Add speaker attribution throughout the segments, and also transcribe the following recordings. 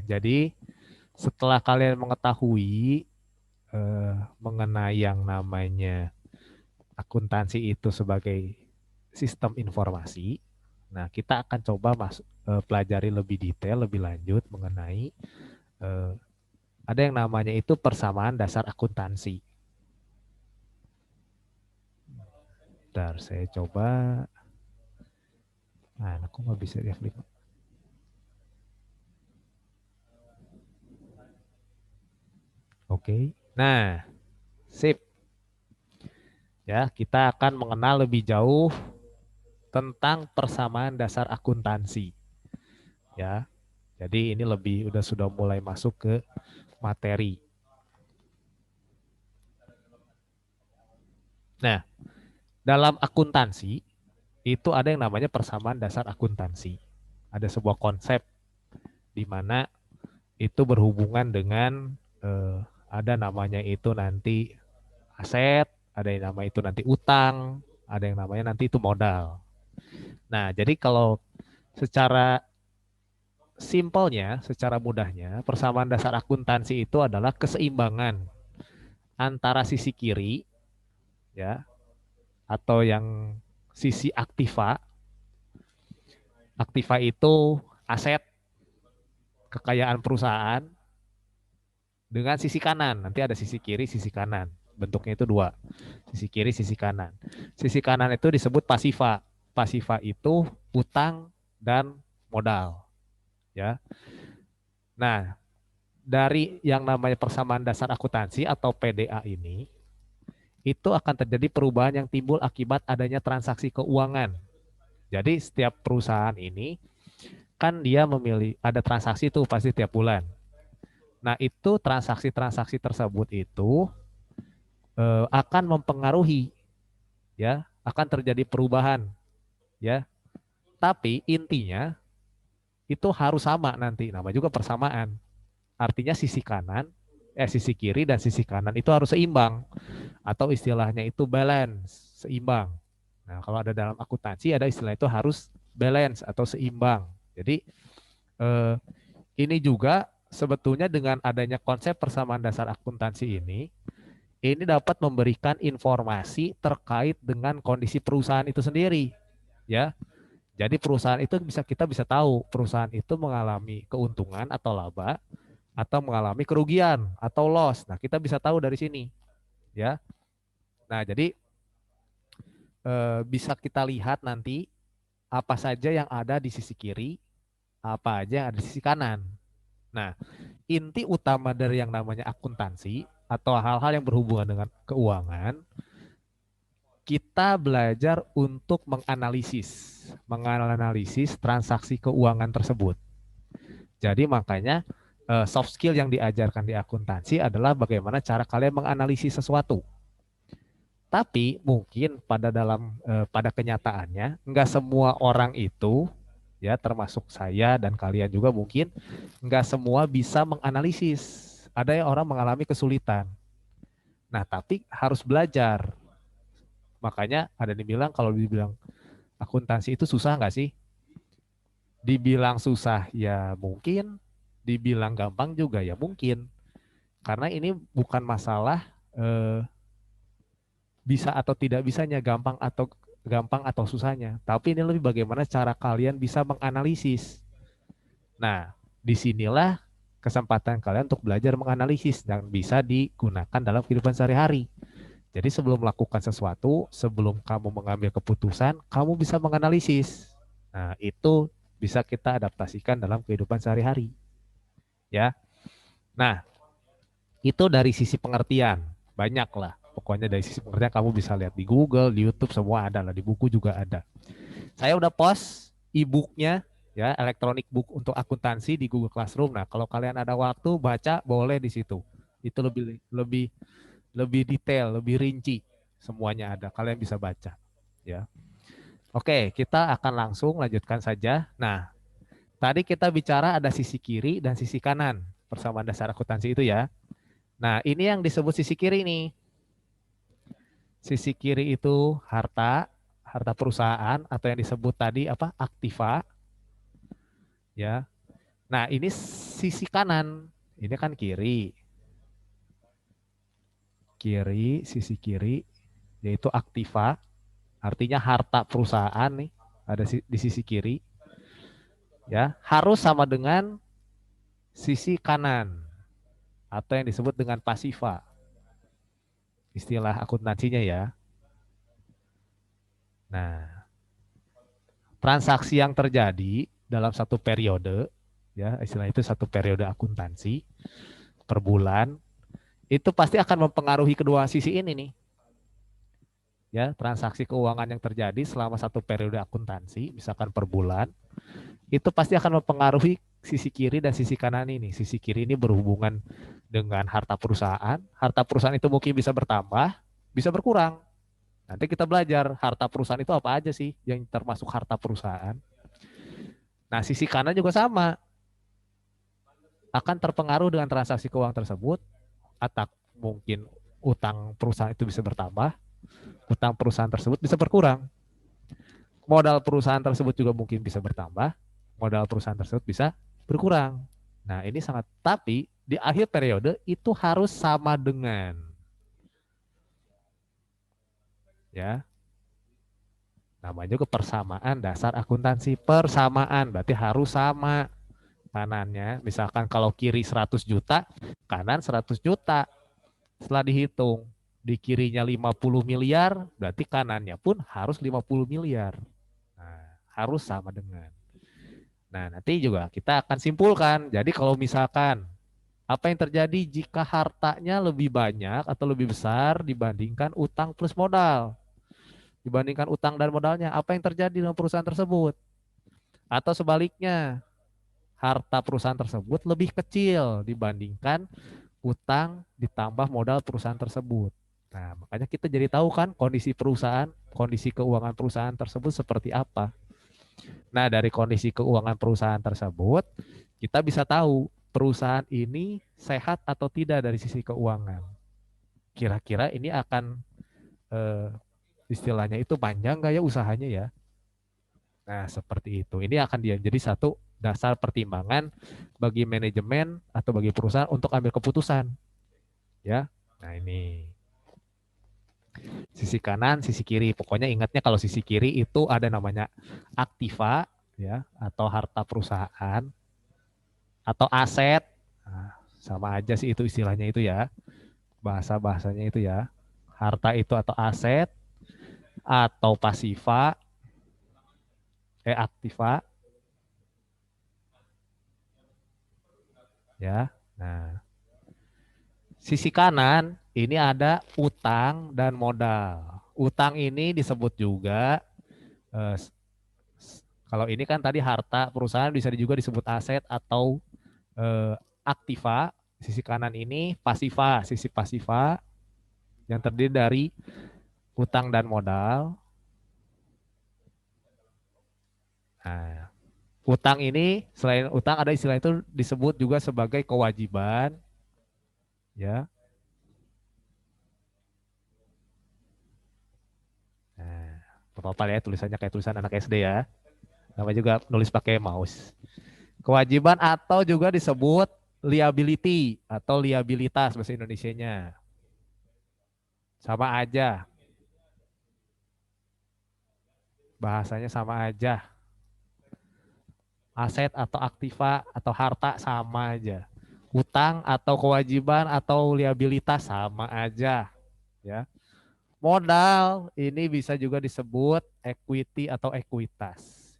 Speaker 1: Jadi setelah kalian mengetahui mengenai yang namanya akuntansi itu sebagai sistem informasi, nah kita akan coba pelajari lebih detail, lebih lanjut mengenai eh, ada yang namanya itu persamaan dasar akuntansi. Bentar, saya coba. Nah, aku nggak bisa lihat. Oke. Nah, sip. Ya, kita akan mengenal lebih jauh tentang persamaan dasar akuntansi. Ya, jadi ini lebih sudah mulai masuk ke materi. Nah, dalam akuntansi itu ada yang namanya persamaan dasar akuntansi. Ada sebuah konsep di mana itu berhubungan dengan ada namanya itu nanti aset, ada yang namanya itu nanti utang, ada yang namanya nanti itu modal. Nah, jadi kalau secara simpelnya, secara mudahnya, persamaan dasar akuntansi itu adalah keseimbangan antara sisi kiri ya atau yang sisi aktiva. Aktiva itu aset kekayaan perusahaan dengan sisi kanan. Nanti ada sisi kiri, sisi kanan. Bentuknya itu dua. Sisi kiri, sisi kanan. Sisi kanan itu disebut pasiva. Pasiva itu utang dan modal, ya. Nah, dari yang namanya persamaan dasar akuntansi atau PDA ini, itu akan terjadi perubahan yang timbul akibat adanya transaksi keuangan. Jadi setiap perusahaan ini kan dia memilih ada transaksi itu pasti tiap bulan. Nah, itu transaksi-transaksi tersebut itu akan mempengaruhi ya, akan terjadi perubahan ya. Tapi intinya itu harus sama nanti. Nama juga persamaan. Artinya sisi kiri dan sisi kanan itu harus seimbang atau istilahnya itu balance, seimbang. Nah, kalau ada dalam akuntansi ada istilah itu harus balance atau seimbang. Jadi eh, ini juga sebetulnya dengan adanya konsep persamaan dasar akuntansi ini dapat memberikan informasi terkait dengan kondisi perusahaan itu sendiri, ya. Jadi perusahaan itu kita bisa tahu perusahaan itu mengalami keuntungan atau laba atau mengalami kerugian atau loss. Nah, kita bisa tahu dari sini, ya. Nah, jadi bisa kita lihat nanti apa saja yang ada di sisi kiri, apa aja yang ada di sisi kanan. Nah, inti utama dari yang namanya akuntansi atau hal-hal yang berhubungan dengan keuangan, kita belajar untuk menganalisis transaksi keuangan tersebut. Jadi makanya soft skill yang diajarkan di akuntansi adalah bagaimana cara kalian menganalisis sesuatu. Tapi mungkin pada kenyataannya nggak semua orang itu ya termasuk saya dan kalian juga mungkin nggak semua bisa menganalisis. Ada yang orang mengalami kesulitan. Nah, tapi harus belajar. Makanya ada yang bilang kalau dibilang akuntansi itu susah nggak sih? Dibilang susah ya mungkin, dibilang gampang juga ya mungkin. Karena ini bukan masalah eh, bisa atau tidak bisanya, gampang atau susahnya. Tapi ini lebih bagaimana cara kalian bisa menganalisis. Nah, disinilah kesempatan kalian untuk belajar menganalisis dan bisa digunakan dalam kehidupan sehari-hari. Jadi sebelum melakukan sesuatu, sebelum kamu mengambil keputusan, kamu bisa menganalisis. Nah, itu bisa kita adaptasikan dalam kehidupan sehari-hari. Ya. Nah, itu dari sisi pengertian. Banyak lah. Pokoknya dari sisi pengertian kamu bisa lihat di Google, di YouTube, semua ada lah. Di buku juga ada. Saya udah post e-booknya, ya, elektronik book untuk akuntansi di Google Classroom. Nah, kalau kalian ada waktu baca, boleh di situ. Itu lebih lebih lebih detail, lebih rinci. Semuanya ada. Kalian bisa baca. Ya. Oke, kita akan langsung lanjutkan saja. Nah, tadi kita bicara ada sisi kiri dan sisi kanan. Persamaan dasar akuntansi itu ya. Nah, ini yang disebut sisi kiri nih. Sisi kiri itu harta perusahaan atau yang disebut tadi apa? Aktiva, ya. Nah, ini sisi kanan. Ini kan kiri. Sisi kiri, yaitu aktiva. Artinya harta perusahaan nih, ada di sisi kiri. Ya, harus sama dengan sisi kanan. Atau yang disebut dengan pasiva. Istilah akuntansinya ya. Nah, transaksi yang terjadi dalam satu periode, ya istilah itu satu periode akuntansi per bulan, itu pasti akan mempengaruhi kedua sisi ini nih. Ya, transaksi keuangan yang terjadi selama satu periode akuntansi, misalkan per bulan, itu pasti akan mempengaruhi sisi kiri dan sisi kanan ini. Sisi kiri ini berhubungan dengan harta perusahaan. Harta perusahaan itu mungkin bisa bertambah, bisa berkurang. Nanti kita belajar harta perusahaan itu apa aja sih yang termasuk harta perusahaan. Nah, sisi kanan juga sama. Akan terpengaruh dengan transaksi keuangan tersebut, atau mungkin utang perusahaan itu bisa bertambah, utang perusahaan tersebut bisa berkurang. Modal perusahaan tersebut juga mungkin bisa bertambah, modal perusahaan tersebut bisa berkurang. Nah, ini sangat, tapi di akhir periode itu harus sama dengan, ya, namanya juga persamaan dasar akuntansi. Persamaan berarti harus sama kanannya. Misalkan kalau kiri 100 juta, kanan 100 juta. Setelah dihitung, di kirinya 50 miliar, berarti kanannya pun harus 50 miliar. Nah, harus sama dengan. Nah, nanti juga kita akan simpulkan. Jadi kalau misalkan apa yang terjadi jika hartanya lebih banyak atau lebih besar dibandingkan utang plus modal? Dibandingkan utang dan modalnya, apa yang terjadi dengan perusahaan tersebut? Atau sebaliknya, harta perusahaan tersebut lebih kecil dibandingkan utang ditambah modal perusahaan tersebut. Nah, makanya kita jadi tahu kan kondisi perusahaan, kondisi keuangan perusahaan tersebut seperti apa. Nah, dari kondisi keuangan perusahaan tersebut, kita bisa tahu perusahaan ini sehat atau tidak dari sisi keuangan. Kira-kira ini akan istilahnya itu panjang nggak ya usahanya ya. Nah, seperti itu. Ini akan jadi satu dasar pertimbangan bagi manajemen atau bagi perusahaan untuk ambil keputusan. Ya. Nah, ini sisi kanan, sisi kiri. Pokoknya ingatnya kalau sisi kiri itu ada namanya aktiva ya atau harta perusahaan atau aset. Nah, sama aja sih itu istilahnya itu ya. Bahasa-bahasanya itu ya. Harta itu atau aset atau pasiva aktiva ya. Nah, sisi kanan ini ada utang dan modal. Utang ini disebut juga eh, kalau ini kan tadi harta perusahaan bisa juga disebut aset atau aktiva. Sisi kanan ini pasiva, sisi pasiva yang terdiri dari utang dan modal. Nah, utang ini selain utang ada istilah itu disebut juga sebagai kewajiban, ya. Nah, apa ya tulisannya kayak tulisan anak SD ya. Namanya juga nulis pakai mouse. Kewajiban atau juga disebut liability atau liabilitas bahasa Indonesianya. Sama aja. Bahasanya sama aja. Aset atau aktiva atau harta sama aja. Utang atau kewajiban atau liabilitas sama aja, ya. Modal ini bisa juga disebut equity atau ekuitas.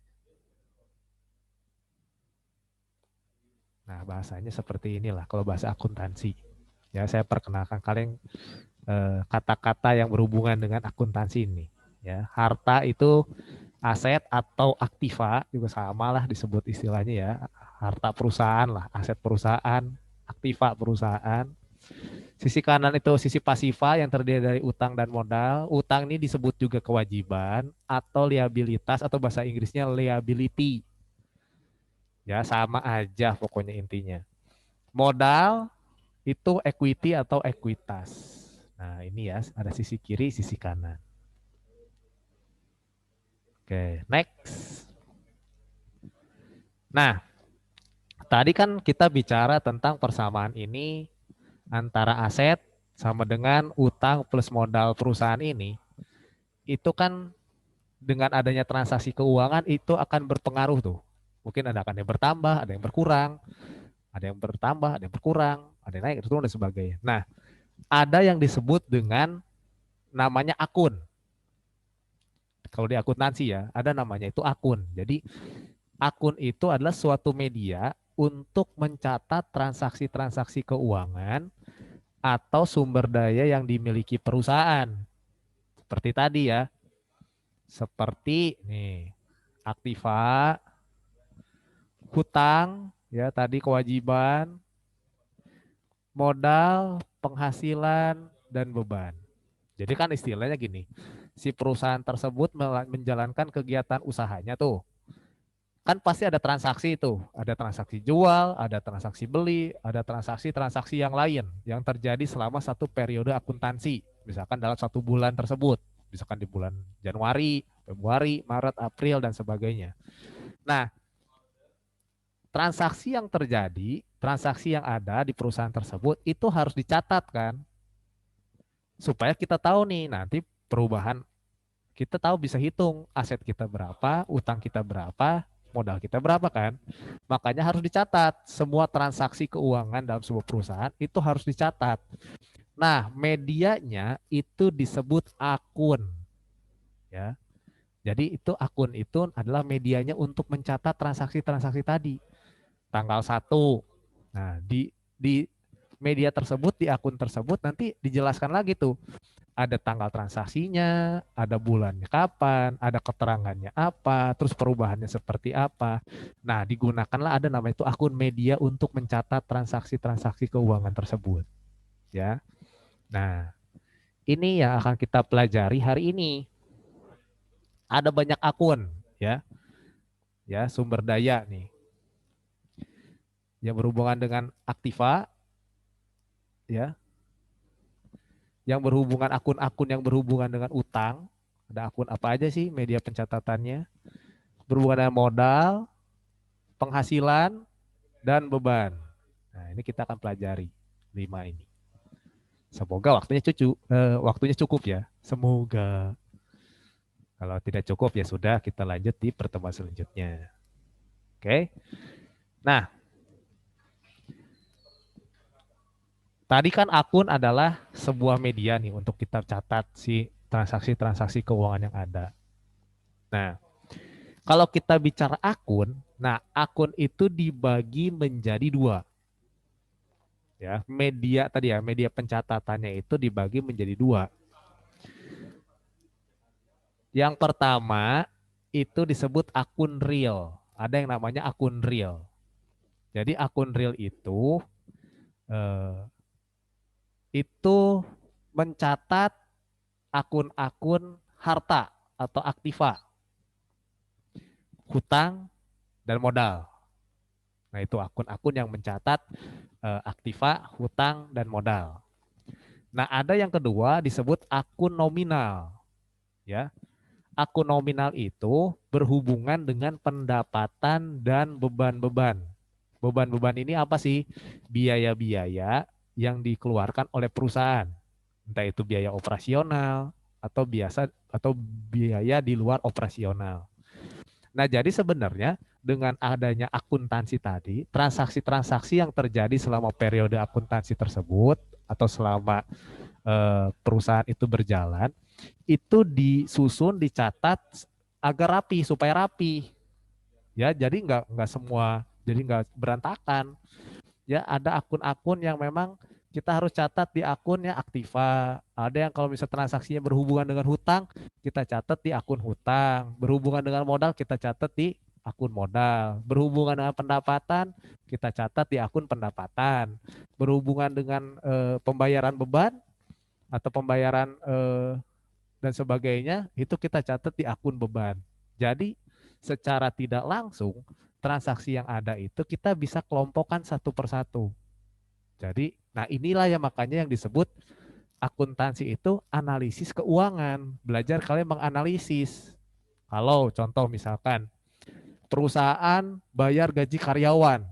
Speaker 1: Nah, bahasanya seperti inilah kalau bahasa akuntansi. Ya, saya perkenalkan kalian kata-kata yang berhubungan dengan akuntansi ini. Ya, harta itu aset atau aktiva juga sama lah disebut istilahnya ya. Harta perusahaan lah, aset perusahaan, aktiva perusahaan. Sisi kanan itu sisi pasiva yang terdiri dari utang dan modal. Utang ini disebut juga kewajiban atau liabilitas atau bahasa Inggrisnya liability. Ya, sama aja pokoknya intinya. Modal itu equity atau ekuitas. Nah, ini ya, ada sisi kiri, sisi kanan. Oke, next. Nah, Tadi kan kita bicara tentang persamaan ini antara aset sama dengan utang plus modal perusahaan ini. Itu kan dengan adanya transaksi keuangan itu akan berpengaruh tuh. Mungkin ada akan yang bertambah, ada yang berkurang, ada yang bertambah, ada yang berkurang, ada yang naik, turun dan sebagainya. Nah, ada yang disebut dengan namanya akun. Kalau di akuntansi ya, ada namanya itu akun. Jadi akun itu adalah suatu media untuk mencatat transaksi-transaksi keuangan atau sumber daya yang dimiliki perusahaan. Seperti tadi ya, seperti nih, aktiva, hutang, ya tadi kewajiban, modal, penghasilan, dan beban. Jadi kan istilahnya gini, si perusahaan tersebut menjalankan kegiatan usahanya tuh. Kan pasti ada transaksi itu, ada transaksi jual, ada transaksi beli, ada transaksi-transaksi yang lain yang terjadi selama satu periode akuntansi, misalkan dalam satu bulan tersebut, misalkan di bulan Januari, Februari, Maret, April, dan sebagainya. Nah, transaksi yang terjadi, transaksi yang ada di perusahaan tersebut itu harus dicatat kan, supaya kita tahu nih nanti perubahan, kita tahu bisa hitung aset kita berapa, utang kita berapa, modal kita berapa kan. Makanya harus dicatat. Semua transaksi keuangan dalam sebuah perusahaan itu harus dicatat. Nah, medianya itu disebut akun ya. Jadi itu akun itu adalah medianya untuk mencatat transaksi-transaksi tadi. Tanggal 1. Nah, di media tersebut, di akun tersebut nanti dijelaskan lagi tuh, ada tanggal transaksinya, ada bulannya kapan, ada keterangannya apa, terus perubahannya seperti apa. Nah, digunakanlah ada nama itu akun media untuk mencatat transaksi-transaksi keuangan tersebut, ya. Nah, ini yang akan kita pelajari hari ini. Ada banyak akun, ya, ya sumber daya nih, yang berhubungan dengan aktiva, ya, yang berhubungan akun-akun yang berhubungan dengan utang. Ada akun apa aja sih media pencatatannya? Berhubungan dengan modal, penghasilan, dan beban. Nah, ini kita akan pelajari 5 ini. Semoga waktunya cukup ya. Semoga. Kalau tidak cukup ya sudah, kita lanjut di pertemuan selanjutnya. Oke. Nah, tadi kan akun adalah sebuah media nih untuk kita catat si transaksi-transaksi keuangan yang ada. Nah, kalau kita bicara akun, nah akun itu dibagi menjadi dua. Ya, media tadi ya, media pencatatannya itu dibagi menjadi dua. Yang pertama itu disebut akun real. Ada yang namanya akun real. Jadi akun real eh, itu mencatat akun-akun harta atau aktiva, hutang dan modal. Nah itu akun-akun yang mencatat aktiva, hutang dan modal. Nah ada yang kedua disebut akun nominal. Ya, akun nominal itu berhubungan dengan pendapatan dan beban-beban. Beban-beban ini apa sih? Biaya-biaya yang dikeluarkan oleh perusahaan. Entah itu biaya operasional atau biaya di luar operasional. Nah, jadi sebenarnya dengan adanya akuntansi tadi, transaksi-transaksi yang terjadi selama periode akuntansi tersebut atau selama perusahaan itu berjalan, itu disusun, dicatat agar rapi, supaya rapi. Ya, jadi nggak semua, jadi nggak berantakan. Ya, ada akun-akun yang memang kita harus catat di akunnya aktiva. Ada yang kalau misalnya transaksinya berhubungan dengan hutang, kita catat di akun hutang. Berhubungan dengan modal, kita catat di akun modal. Berhubungan dengan pendapatan, kita catat di akun pendapatan. Berhubungan dengan pembayaran beban atau pembayaran dan sebagainya, itu kita catat di akun beban. Jadi secara tidak langsung transaksi yang ada itu kita bisa kelompokkan satu persatu. Jadi, nah inilah yang makanya yang disebut akuntansi itu analisis keuangan. Belajar kalian menganalisis. Kalau contoh misalkan perusahaan bayar gaji karyawan.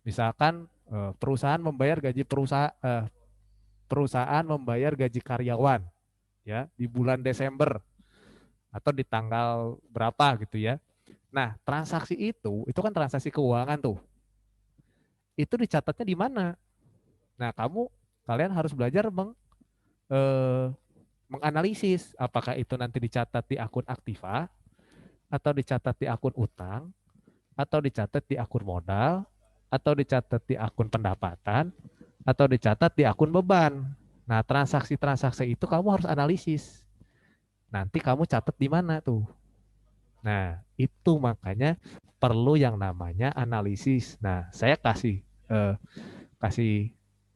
Speaker 1: Misalkan perusahaan membayar gaji perusahaan membayar gaji karyawan ya di bulan Desember atau di tanggal berapa gitu ya. Nah, transaksi itu kan transaksi keuangan tuh. Itu dicatatnya di mana? Nah, kalian harus belajar eh, menganalisis apakah itu nanti dicatat di akun aktiva atau dicatat di akun utang atau dicatat di akun modal atau dicatat di akun pendapatan atau dicatat di akun beban. Nah, transaksi-transaksi itu kamu harus analisis. Nanti kamu catat di mana tuh. Nah, itu makanya perlu yang namanya analisis. Nah, saya kasih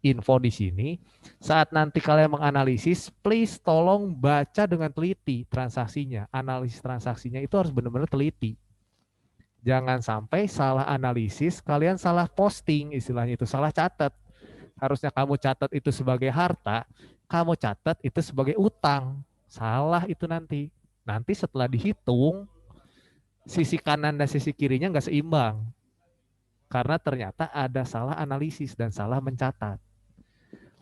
Speaker 1: info di sini. Saat nanti kalian menganalisis, please tolong baca dengan teliti transaksinya. Analisis transaksinya itu harus benar-benar teliti. Jangan sampai salah analisis, kalian salah posting, istilahnya itu salah catat. Harusnya kamu catat itu sebagai harta, kamu catat itu sebagai utang. Salah itu nanti. Nanti setelah dihitung, sisi kanan dan sisi kirinya nggak seimbang. Karena ternyata ada salah analisis dan salah mencatat.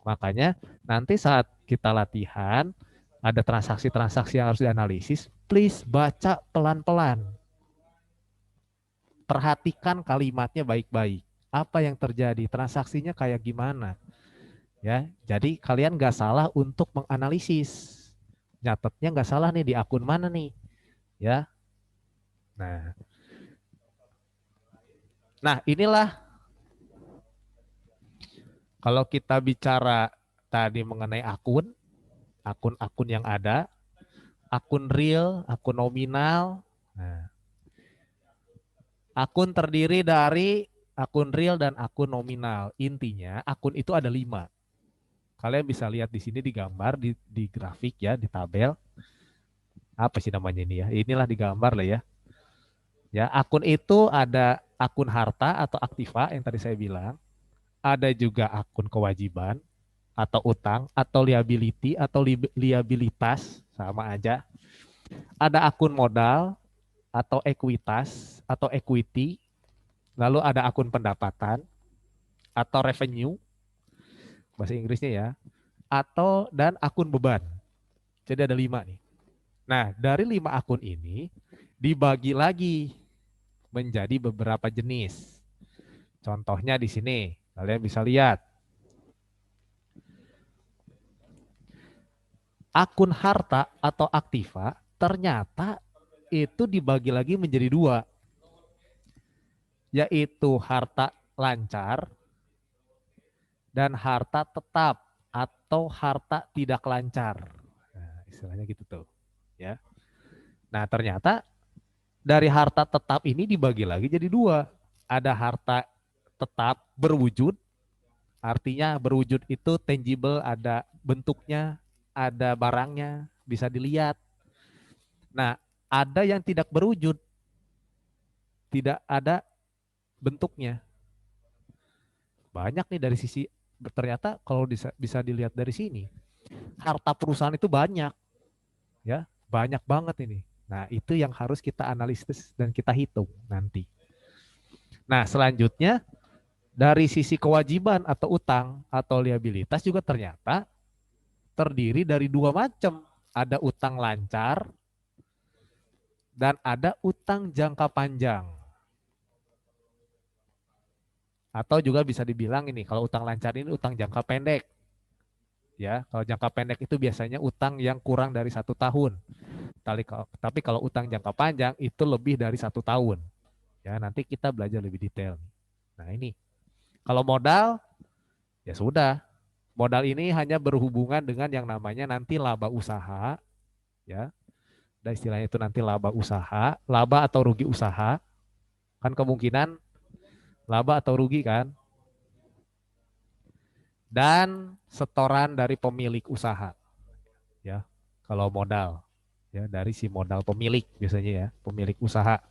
Speaker 1: Makanya nanti saat kita latihan, ada transaksi-transaksi yang harus dianalisis, please baca pelan-pelan. Perhatikan kalimatnya baik-baik. Apa yang terjadi, transaksinya kayak gimana. Ya, jadi kalian nggak salah untuk menganalisis. Nyatetnya nggak salah nih di akun mana nih. Ya, nah, inilah kalau kita bicara tadi mengenai akun-akun yang ada, akun real, akun nominal. Nah, akun terdiri dari akun real dan akun nominal. Intinya akun itu ada 5. Kalian bisa lihat di sini di gambar, di grafik ya, di tabel. Apa sih namanya ini ya? Inilah di gambar lah ya. Ya, akun itu ada akun harta atau aktiva yang tadi saya bilang. Ada juga akun kewajiban atau utang atau liability atau liabilitas sama aja. Ada akun modal atau ekuitas atau equity. Lalu ada akun pendapatan atau revenue bahasa Inggrisnya ya. Atau dan akun beban. Jadi ada 5 nih. Nah, dari 5 akun ini dibagi lagi menjadi beberapa jenis. Contohnya di sini, kalian bisa lihat. Akun harta atau aktiva ternyata itu dibagi lagi menjadi 2, yaitu harta lancar dan harta tetap atau harta tidak lancar. Nah, istilahnya gitu tuh, ya. Nah, ternyata dari harta tetap ini dibagi lagi jadi 2. Ada harta tetap berwujud, artinya berwujud itu tangible, ada bentuknya, ada barangnya, bisa dilihat. Nah, ada yang tidak berwujud, tidak ada bentuknya. Banyak nih dari sisi, ternyata kalau bisa dilihat dari sini, harta perusahaan itu banyak, ya, banyak banget ini. Nah, itu yang harus kita analisis dan kita hitung nanti. Nah, selanjutnya dari sisi kewajiban atau utang atau liabilitas juga ternyata terdiri dari 2 macam. Ada utang lancar dan ada utang jangka panjang. Atau juga bisa dibilang ini, kalau utang lancar ini utang jangka pendek. Ya, kalau jangka pendek itu biasanya utang yang kurang dari 1 tahun. Tapi kalau utang jangka panjang itu lebih dari 1 tahun. Ya, nanti kita belajar lebih detail. Nah ini, kalau modal, ya sudah. Modal ini hanya berhubungan dengan yang namanya nanti laba usaha, ya. Dan istilahnya itu nanti laba usaha, laba atau rugi usaha. Kan kemungkinan laba atau rugi kan. Dan setoran dari pemilik usaha, ya. Kalau modal, ya dari si modal pemilik biasanya ya, pemilik usaha.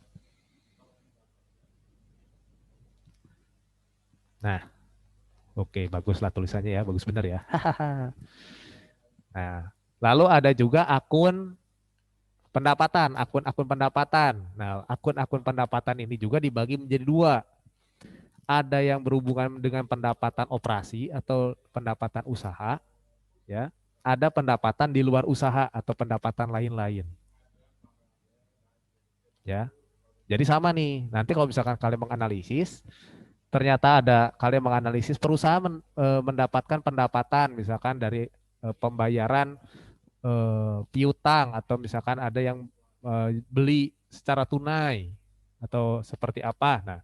Speaker 1: Nah, oke, baguslah tulisannya ya, bagus bener ya. Nah, lalu ada juga akun pendapatan, akun-akun pendapatan. Nah, akun-akun pendapatan ini juga dibagi menjadi 2. ada yang berhubungan dengan pendapatan operasi atau pendapatan usaha, ya. Ada pendapatan di luar usaha atau pendapatan lain-lain, ya. Jadi sama nih. Nanti kalau misalkan kalian menganalisis, ternyata ada kalian menganalisis perusahaan mendapatkan pendapatan misalkan dari pembayaran piutang atau misalkan ada yang beli secara tunai atau seperti apa. Nah,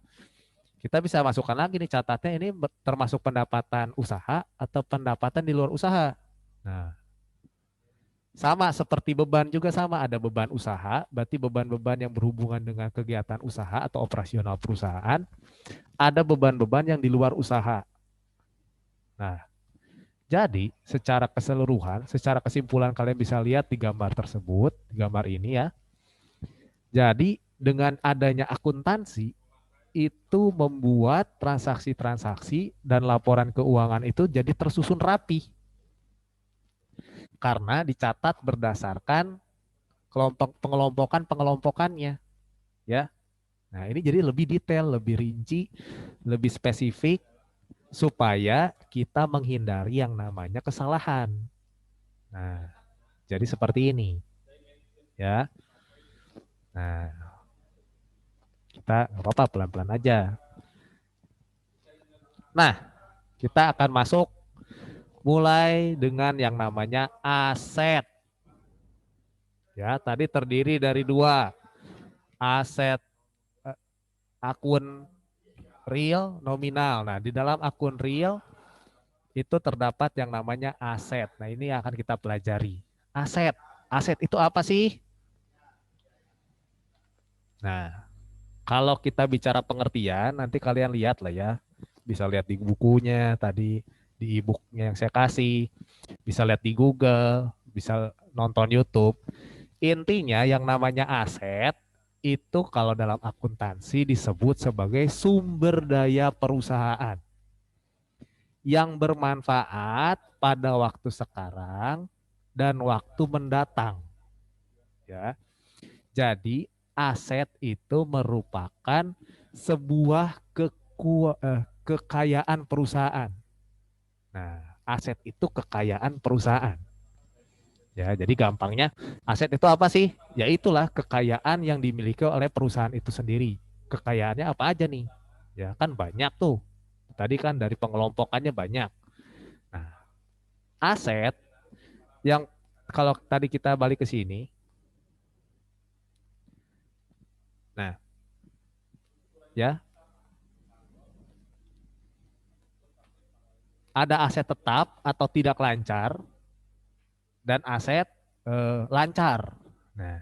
Speaker 1: kita bisa masukkan lagi nih catatnya ini termasuk pendapatan usaha atau pendapatan di luar usaha. Nah, sama seperti beban juga sama, ada beban usaha, berarti beban-beban yang berhubungan dengan kegiatan usaha atau operasional perusahaan, ada beban-beban yang di luar usaha. Nah, jadi secara keseluruhan, secara kesimpulan kalian bisa lihat di gambar tersebut, di gambar ini ya. Jadi dengan adanya akuntansi itu membuat transaksi-transaksi dan laporan keuangan itu jadi tersusun rapi karena dicatat berdasarkan kelompok pengelompokannya ya. Nah, ini jadi lebih detail, lebih rinci, lebih spesifik supaya kita menghindari yang namanya kesalahan. Nah, jadi seperti ini ya. Nah, kita nggak apa-apa pelan-pelan aja. Nah, kita akan masuk mulai dengan yang namanya aset. Ya, tadi terdiri dari dua, aset akun real nominal. Nah, di dalam akun real itu terdapat yang namanya aset. Nah, ini akan kita pelajari. Aset. Aset itu apa sih? Nah, kalau kita bicara pengertian, nanti kalian lihat lah ya. Bisa lihat di bukunya tadi, di e-booknya yang saya kasih. Bisa lihat di Google, bisa nonton YouTube. Intinya yang namanya aset itu kalau dalam akuntansi disebut sebagai sumber daya perusahaan yang bermanfaat pada waktu sekarang dan waktu mendatang. Ya. Jadi aset itu merupakan sebuah kekayaan perusahaan. Nah, aset itu kekayaan perusahaan. Ya, jadi gampangnya aset itu apa sih? Ya itulah kekayaan yang dimiliki oleh perusahaan itu sendiri. Kekayaannya apa aja nih? Ya kan banyak tuh. Tadi kan dari pengelompokannya banyak. Nah, aset yang kalau tadi kita balik ke sini, nah ya ada aset tetap atau tidak lancar dan aset lancar. Nah,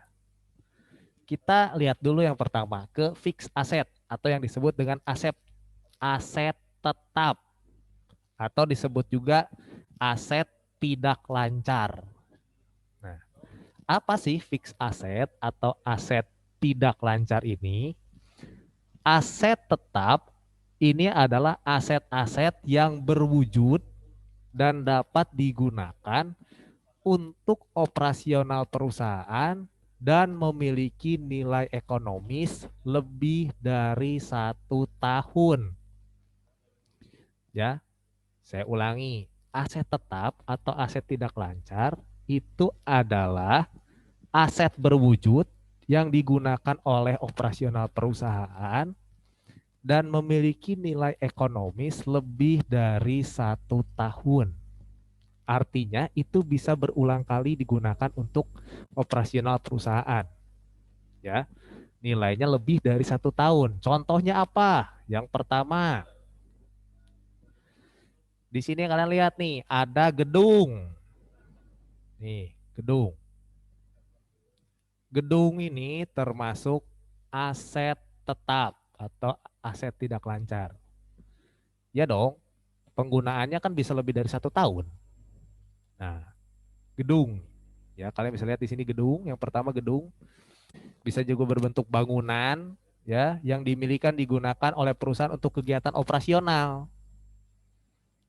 Speaker 1: kita lihat dulu yang pertama ke fixed asset atau yang disebut dengan aset aset tetap atau disebut juga aset tidak lancar. Nah, apa sih fixed asset atau aset tidak lancar ini? Aset tetap ini adalah aset-aset yang berwujud dan dapat digunakan untuk operasional perusahaan dan memiliki nilai ekonomis lebih dari 1 tahun. Ya, saya ulangi, aset tetap atau aset tidak lancar itu adalah aset berwujud yang digunakan oleh operasional perusahaan dan memiliki nilai ekonomis lebih dari 1 tahun. Artinya itu bisa berulang kali digunakan untuk operasional perusahaan. Ya, nilainya lebih dari 1 tahun. Contohnya apa? Yang pertama, di sini kalian lihat nih, ada gedung. Nih, gedung. Gedung ini termasuk aset tetap atau aset tidak lancar. Ya dong, penggunaannya kan bisa lebih dari 1 tahun. Nah, gedung. Ya, kalian bisa lihat di sini gedung. Yang pertama gedung bisa juga berbentuk bangunan ya yang dimiliki digunakan oleh perusahaan untuk kegiatan operasional.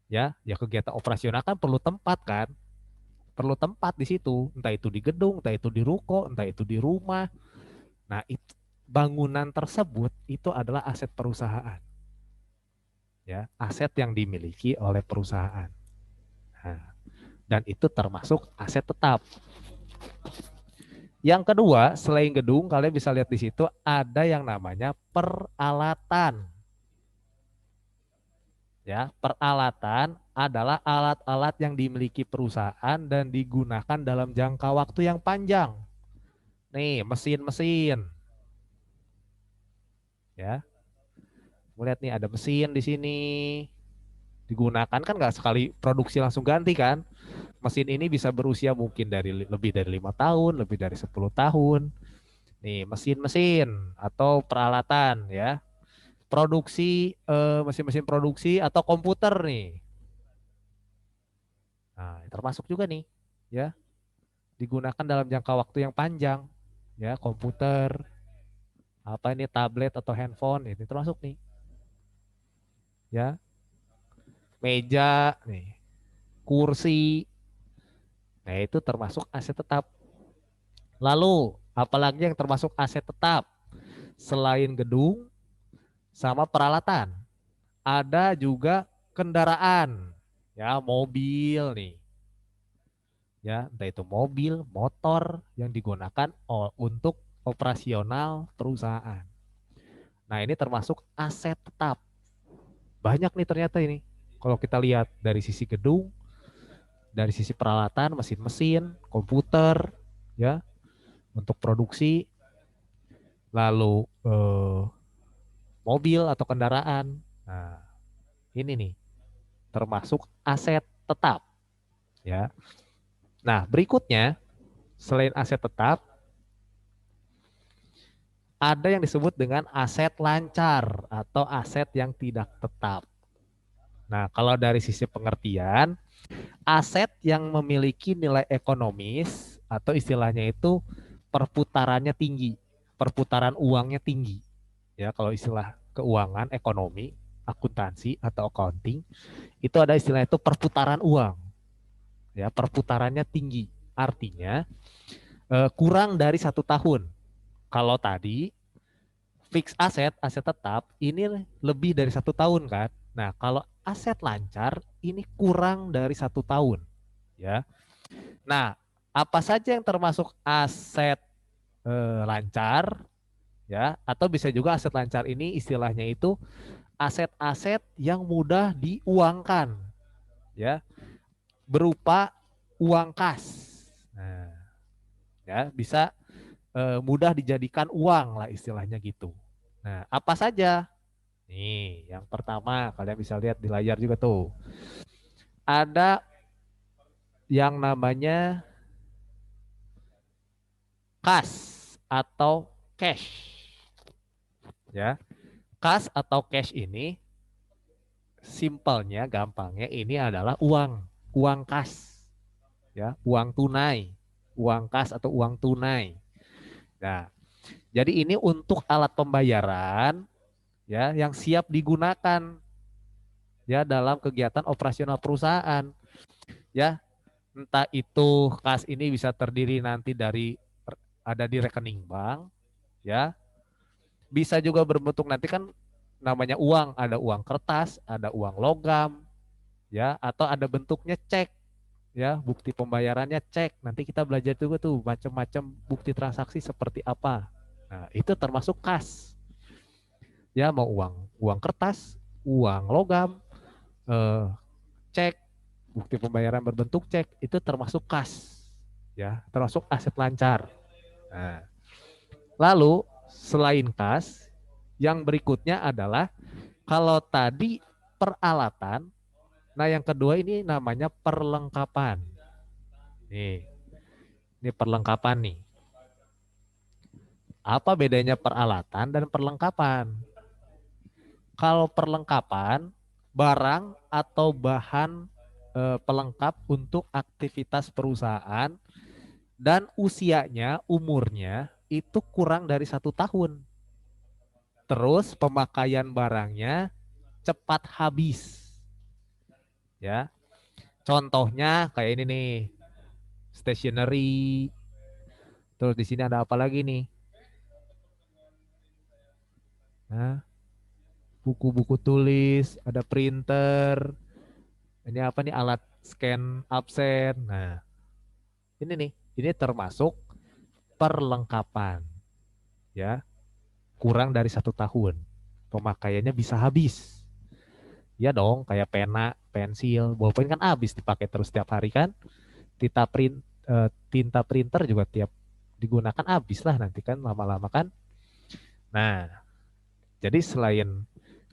Speaker 1: Ya kegiatan operasional kan perlu tempat kan? Perlu tempat di situ, entah itu di gedung, entah itu di ruko, entah itu di rumah. Nah, itu bangunan tersebut itu adalah aset perusahaan. ya, aset yang dimiliki oleh perusahaan. Nah, dan itu termasuk aset tetap. Yang kedua, selain gedung, kalian bisa lihat di situ ada yang namanya peralatan. Ya, peralatan adalah alat-alat yang dimiliki perusahaan dan digunakan dalam jangka waktu yang panjang. Nih, mesin-mesin, ya. Melihat nih ada mesin di sini digunakan kan nggak sekali produksi langsung ganti kan? Mesin ini bisa berusia mungkin dari lebih dari 5 tahun, lebih dari 10 tahun. Nih, mesin-mesin atau peralatan ya. Produksi mesin-mesin produksi atau komputer nih. Nah, termasuk juga nih ya, digunakan dalam jangka waktu yang panjang. Ya, komputer, apa ini tablet atau handphone ini termasuk nih. Ya, meja nih, kursi. Nah, itu termasuk aset tetap. Lalu, apalagi yang termasuk aset tetap selain gedung sama peralatan? Ada juga kendaraan. Ya, mobil nih. Ya, entah itu mobil, motor yang digunakan untuk operasional perusahaan. Nah, ini termasuk aset tetap. Banyak nih ternyata ini. Kalau kita lihat dari sisi gedung, dari sisi peralatan, mesin-mesin, komputer, ya, untuk produksi, lalu mobil atau kendaraan. Nah, ini nih termasuk aset tetap, ya. Nah, berikutnya selain aset tetap, ada yang disebut dengan aset lancar atau aset yang tidak tetap. Nah, kalau dari sisi pengertian, aset yang memiliki nilai ekonomis atau istilahnya itu perputarannya tinggi, perputaran uangnya tinggi. Ya, kalau istilah keuangan, ekonomi, akuntansi atau accounting, itu ada istilahnya itu perputaran uang. Ya, perputarannya tinggi. Artinya kurang dari 1 tahun. Kalau tadi fix aset, aset tetap ini lebih dari 1 tahun kan. Nah, kalau aset lancar ini kurang dari 1 tahun, ya. Nah, apa saja yang termasuk aset lancar, ya? Atau bisa juga aset lancar ini istilahnya itu aset-aset yang mudah diuangkan, ya, berupa uang kas. Nah, ya bisa mudah dijadikan uang lah istilahnya gitu. Nah, apa saja? Nih, yang pertama kalian bisa lihat di layar juga tuh. Ada yang namanya kas atau cash, ya. Kas atau cash ini simpelnya, gampangnya ini adalah uang, uang kas, ya, uang tunai, uang kas atau uang tunai. Nah, jadi ini untuk alat pembayaran ya yang siap digunakan ya dalam kegiatan operasional perusahaan, ya. Entah itu kas ini bisa terdiri nanti dari ada di rekening bank, ya. Bisa juga berbentuk nanti kan namanya uang, ada uang kertas, ada uang logam, ya, atau ada bentuknya cek, ya, bukti pembayarannya cek. Nanti kita belajar juga tuh macam-macam bukti transaksi seperti apa. Nah, itu termasuk kas. Ya, mau uang, uang kertas, uang logam, eh, cek, bukti pembayaran berbentuk cek, itu termasuk kas. Ya, termasuk aset lancar. Nah, lalu selain kas, yang berikutnya adalah kalau tadi peralatan, nah yang kedua ini namanya perlengkapan. Nih, ini perlengkapan nih. Apa bedanya peralatan dan perlengkapan? Kalau perlengkapan, barang atau bahan pelengkap untuk aktivitas perusahaan dan usianya, umurnya itu kurang dari 1 tahun. Terus pemakaian barangnya cepat habis. Ya, contohnya kayak ini nih, stationery. Terus di sini ada apa lagi nih? Nah, buku-buku tulis, ada printer, ini apa nih alat scan absen. Nah, ini termasuk perlengkapan ya, kurang dari 1 tahun. Pemakaiannya bisa habis. Ya dong, kayak pena, pensil, bolpen kan habis dipakai terus setiap hari kan. Tinta printer juga tiap digunakan habis lah nanti kan lama-lama kan. Nah, jadi selain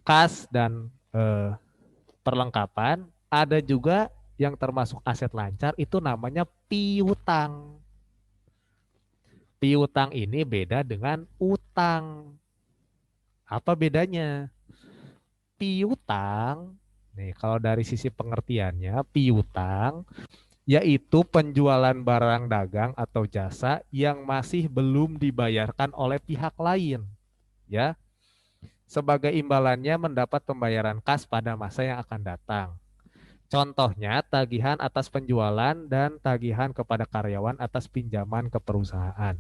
Speaker 1: kas dan perlengkapan, ada juga yang termasuk aset lancar itu namanya piutang. Piutang ini beda dengan utang. Apa bedanya? Piutang, nih kalau dari sisi pengertiannya, piutang yaitu penjualan barang dagang atau jasa yang masih belum dibayarkan oleh pihak lain, ya. Sebagai imbalannya mendapat pembayaran kas pada masa yang akan datang. Contohnya tagihan atas penjualan dan tagihan kepada karyawan atas pinjaman ke perusahaan.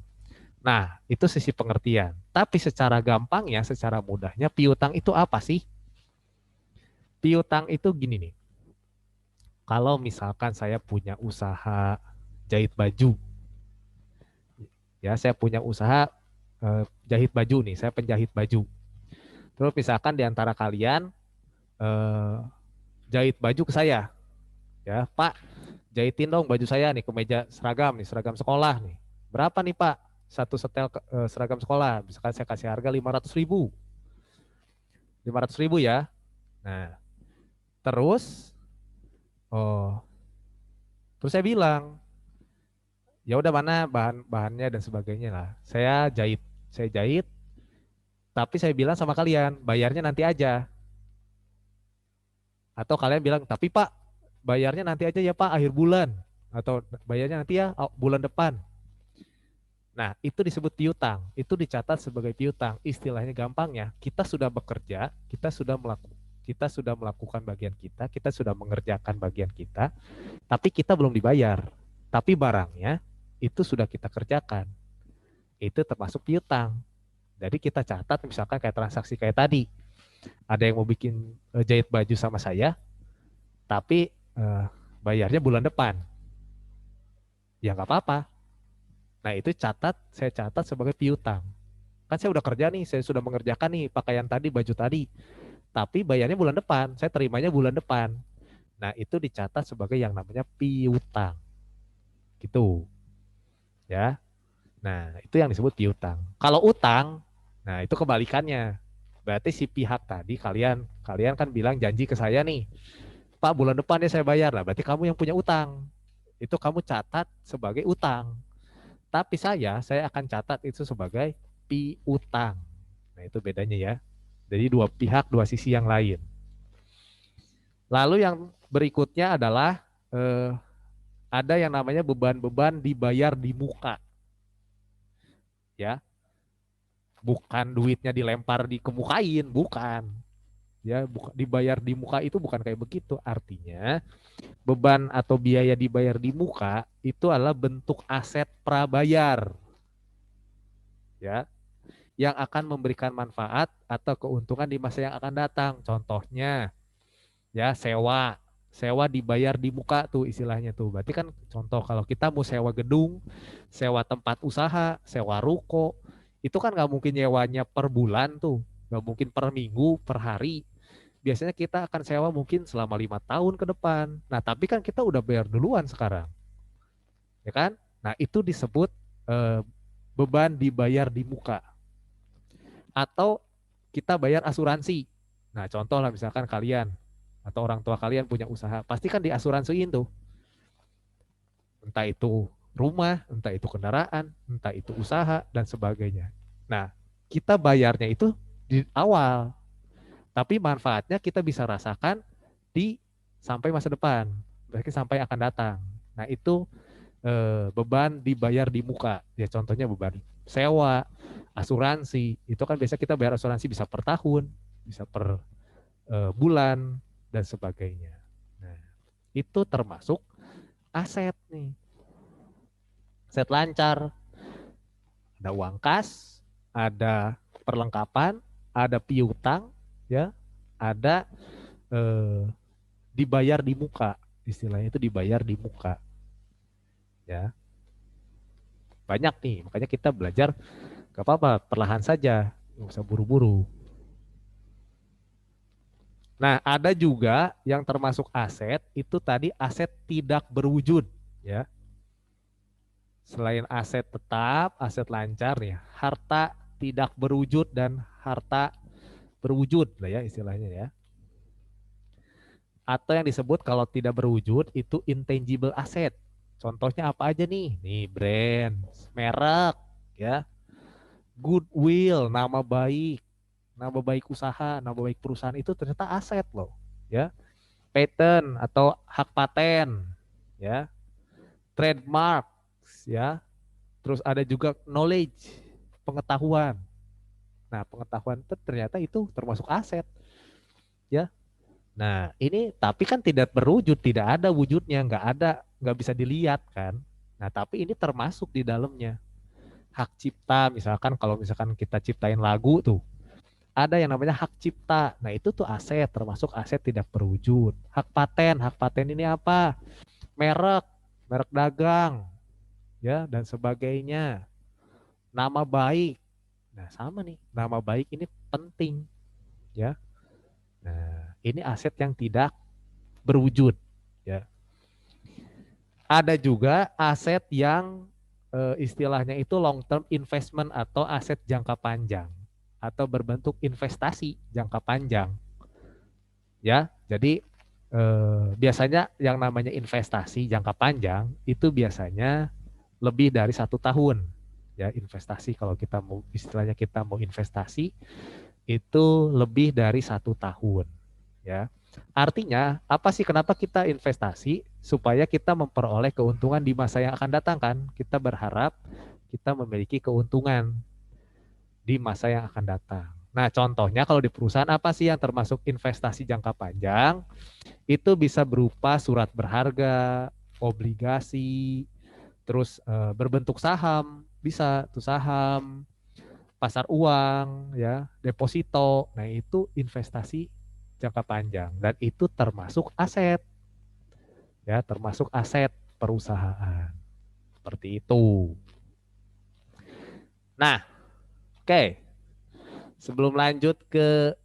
Speaker 1: Nah, itu sisi pengertian. Tapi secara gampangnya, secara mudahnya, piutang itu apa sih? Piutang itu gini nih. Kalau misalkan saya punya usaha jahit baju, ya saya punya usaha jahit baju nih, saya penjahit baju. Terus misalkan di antara kalian eh, jahit baju ke saya, ya Pak, jahitin dong baju saya nih, kemeja seragam nih, seragam sekolah nih. Berapa nih Pak? Satu setel seragam sekolah, misalkan saya kasih harga 500.000. 500.000 ya. Nah, terus oh, terus saya bilang, ya udah mana bahan-bahannya dan sebagainya lah. Saya jahit, tapi saya bilang sama kalian, bayarnya nanti aja. Atau kalian bilang, tapi Pak, bayarnya nanti aja ya Pak, akhir bulan. Atau bayarnya nanti ya bulan depan. Nah, itu disebut piutang. Itu dicatat sebagai piutang. Istilahnya gampangnya, kita sudah bekerja, kita sudah melakukan bagian kita sudah mengerjakan bagian kita, tapi kita belum dibayar. Tapi barangnya itu sudah kita kerjakan. Itu termasuk piutang. Jadi kita catat misalkan kayak transaksi kayak tadi. Ada yang mau bikin jahit baju sama saya, tapi bayarnya bulan depan. Ya nggak apa-apa. Nah itu saya catat sebagai piutang. Kan saya udah kerja nih, saya sudah mengerjakan nih pakaian tadi, baju tadi. Tapi bayarnya bulan depan, saya terimanya bulan depan. Nah itu dicatat sebagai yang namanya piutang. Gitu ya. Nah itu yang disebut piutang. Kalau utang, nah itu kebalikannya. Berarti si pihak tadi kalian kan bilang janji ke saya nih, Pak bulan depan ya saya bayar lah. Berarti kamu yang punya utang. Itu kamu catat sebagai utang. Tapi saya akan catat itu sebagai piutang. Nah, itu bedanya ya. Jadi dua pihak, dua sisi yang lain. Lalu yang berikutnya adalah ada yang namanya beban-beban dibayar di muka. Ya, bukan duitnya dilempar di kemukain, bukan. Ya, dibayar di muka itu bukan kayak begitu. Artinya, beban atau biaya dibayar di muka itu adalah bentuk aset prabayar. Ya, yang akan memberikan manfaat atau keuntungan di masa yang akan datang. Contohnya, ya sewa dibayar di muka tuh istilahnya tuh. Berarti kan contoh kalau kita mau sewa gedung, sewa tempat usaha, sewa ruko, itu kan nggak mungkin nyewanya per bulan tuh, nggak mungkin per minggu, per hari. Biasanya kita akan sewa mungkin selama 5 tahun ke depan. Nah tapi kan kita udah bayar duluan sekarang, ya kan? Nah itu disebut eh, beban dibayar di muka. Atau kita bayar asuransi. Nah, contoh lah misalkan kalian atau orang tua kalian punya usaha, pasti kan diasuransiin tuh. Entah itu rumah, entah itu kendaraan, entah itu usaha dan sebagainya. Nah, kita bayarnya itu di awal, tapi manfaatnya kita bisa rasakan di sampai masa depan, berarti sampai akan datang. Nah, itu beban dibayar di muka. Ya contohnya beban sewa, asuransi. Itu kan biasa kita bayar asuransi bisa per tahun, bisa per bulan dan sebagainya. Nah, itu termasuk aset nih. Aset lancar. Ada uang kas, ada perlengkapan, ada piutang, ya. ada dibayar di muka, istilahnya itu dibayar di muka, ya. Banyak nih, makanya kita belajar gak apa-apa, perlahan saja, nggak usah buru-buru. Nah, ada juga yang termasuk aset, itu tadi aset tidak berwujud, ya. Selain aset tetap, aset lancar ya, harta tidak berwujud dan harta berwujud lah ya istilahnya ya. Atau yang disebut kalau tidak berwujud itu intangible asset. Contohnya apa aja nih? Nih brand, merek, ya, goodwill, nama baik usaha, nama baik perusahaan itu ternyata aset loh, ya. Patent atau hak paten, ya, trademark, ya. Terus ada juga knowledge, pengetahuan. Nah, pengetahuan itu ternyata itu termasuk aset, ya. Nah, ini tapi kan tidak berwujud, tidak ada wujudnya, nggak bisa dilihat kan. Nah, tapi ini termasuk di dalamnya. Hak cipta, misalkan kalau misalkan kita ciptain lagu tuh, ada yang namanya hak cipta. Nah, itu tuh aset, termasuk aset tidak berwujud. Hak paten ini apa? Merek, merek dagang, ya, dan sebagainya. Nama baik. Nah, sama nih, nama baik ini penting, ya. Nah, ini aset yang tidak berwujud, ya. Ada juga aset yang istilahnya itu long term investment atau aset jangka panjang atau berbentuk investasi jangka panjang, ya. Jadi biasanya yang namanya investasi jangka panjang itu biasanya lebih dari 1 tahun, ya. Investasi kalau kita mau istilahnya kita mau investasi itu lebih dari 1 tahun, ya. Artinya apa sih kenapa kita investasi? Supaya kita memperoleh keuntungan di masa yang akan datang kan. Kita berharap kita memiliki keuntungan di masa yang akan datang. Nah, contohnya kalau di perusahaan apa sih yang termasuk investasi jangka panjang? Itu bisa berupa surat berharga, obligasi, terus berbentuk saham, bisa tuh saham, pasar uang, ya, deposito. Nah, itu investasi jangka panjang dan itu termasuk aset, ya, termasuk aset perusahaan. Seperti itu. Nah, oke. Sebelum lanjut ke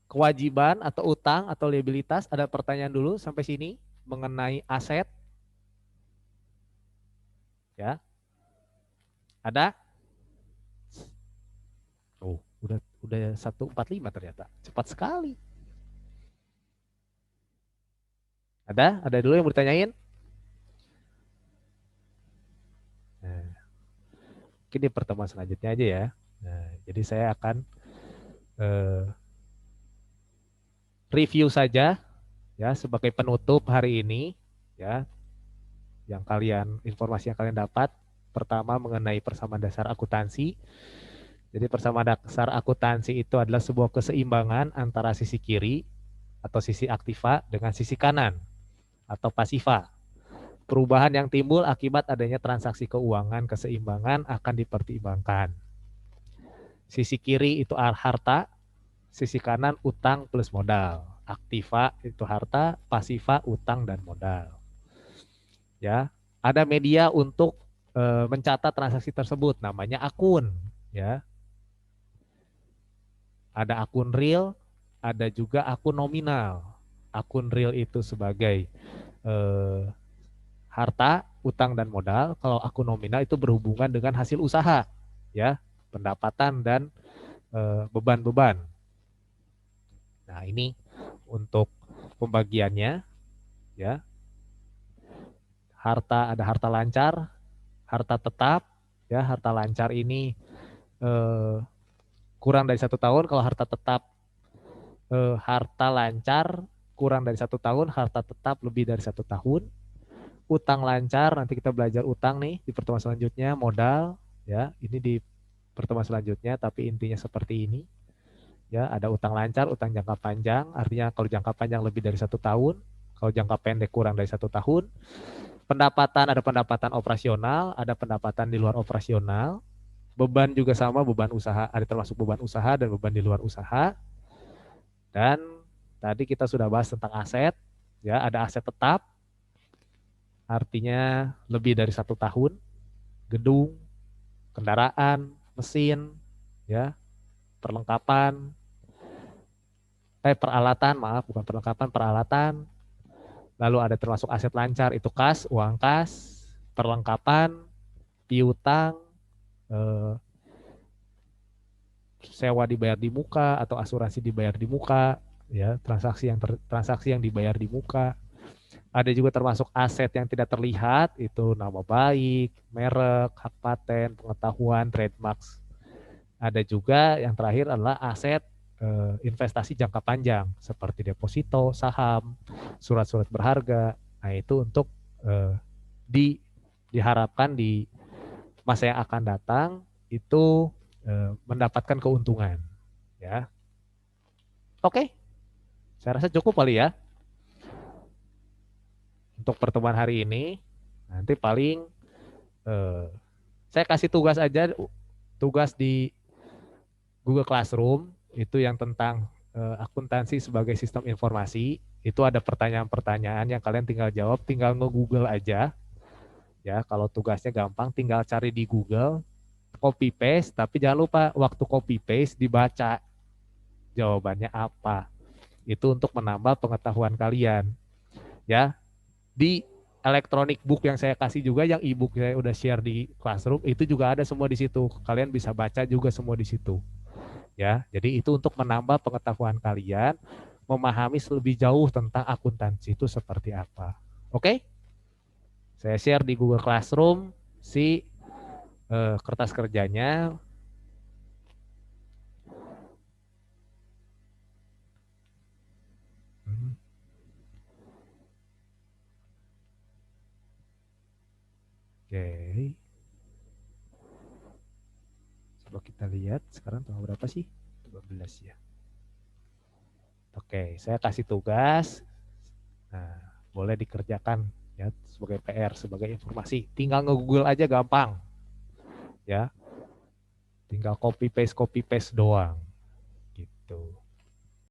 Speaker 1: kewajiban atau utang atau liabilitas, ada pertanyaan dulu sampai sini mengenai aset, ya. Ada? Oh, udah 1:45 ternyata. Cepat sekali. Ada? Ada dulu yang mau ditanyain? Nah, mungkin di pertemuan selanjutnya aja ya. Nah, jadi saya akan eh, review saja ya sebagai penutup hari ini, ya, yang kalian informasi yang kalian dapat. Pertama mengenai persamaan dasar akuntansi. Jadi persamaan dasar akuntansi itu adalah sebuah keseimbangan antara sisi kiri atau sisi aktiva dengan sisi kanan atau pasiva. Perubahan yang timbul akibat adanya transaksi keuangan keseimbangan akan dipertimbangkan. Sisi kiri itu harta, sisi kanan utang plus modal. Aktiva itu harta, pasiva utang dan modal. Ya, ada media untuk mencatat transaksi tersebut, namanya akun. Ya, ada akun real, ada juga akun nominal. Akun real itu sebagai eh, harta, utang dan modal. Kalau akun nominal itu berhubungan dengan hasil usaha, ya, pendapatan dan beban-beban. Nah, ini untuk pembagiannya, ya. Harta ada harta lancar, harta tetap, ya. Harta lancar ini eh, kurang dari 1 tahun. Kalau harta tetap, harta lancar kurang dari 1 tahun, harta tetap lebih dari 1 tahun. Utang lancar, nanti kita belajar utang nih di pertemuan selanjutnya, modal, ya. Ini di pertemuan selanjutnya, tapi intinya seperti ini. Ya, ada utang lancar, utang jangka panjang. Artinya kalau jangka panjang lebih dari 1 tahun, kalau jangka pendek kurang dari 1 tahun. Pendapatan ada pendapatan operasional, ada pendapatan di luar operasional. Beban juga sama, beban usaha ada termasuk beban usaha dan beban di luar usaha. Dan tadi kita sudah bahas tentang aset, ya ada aset tetap, artinya lebih dari 1 tahun, gedung, kendaraan, mesin, ya perlengkapan, peralatan, maaf bukan perlengkapan, peralatan. Lalu ada termasuk aset lancar, itu kas, uang kas, perlengkapan, piutang, eh, sewa dibayar di muka atau asuransi dibayar di muka, ya transaksi yang dibayar di muka. Ada juga termasuk aset yang tidak terlihat, itu nama baik, merek, hak paten, pengetahuan, trademarks. Ada juga yang terakhir adalah aset investasi jangka panjang seperti deposito, saham, surat-surat berharga. Nah, itu untuk eh, diharapkan di masa yang akan datang itu mendapatkan keuntungan, ya. Oke, saya rasa cukup kali ya untuk pertemuan hari ini. Nanti paling eh, saya kasih tugas aja, tugas di Google Classroom itu yang tentang akuntansi sebagai sistem informasi. Itu ada pertanyaan-pertanyaan yang kalian tinggal jawab, tinggal nge-Google aja. Ya, kalau tugasnya gampang tinggal cari di Google, copy paste, tapi jangan lupa waktu copy paste dibaca jawabannya apa. Itu untuk menambah pengetahuan kalian. Ya, di electronic book yang saya kasih juga, yang e-book saya udah share di Classroom, itu juga ada semua di situ. Kalian bisa baca juga semua di situ. Ya, jadi itu untuk menambah pengetahuan kalian, memahami lebih jauh tentang akuntansi itu seperti apa. Oke? Saya share di Google Classroom si kertas kerjanya. Oke. Coba kita lihat sekarang tanggal berapa sih? 12 ya. Oke, saya kasih tugas. Nah, boleh dikerjakan ya sebagai PR, sebagai informasi. Tinggal nge-Google aja gampang. Ya. Tinggal copy paste doang gitu.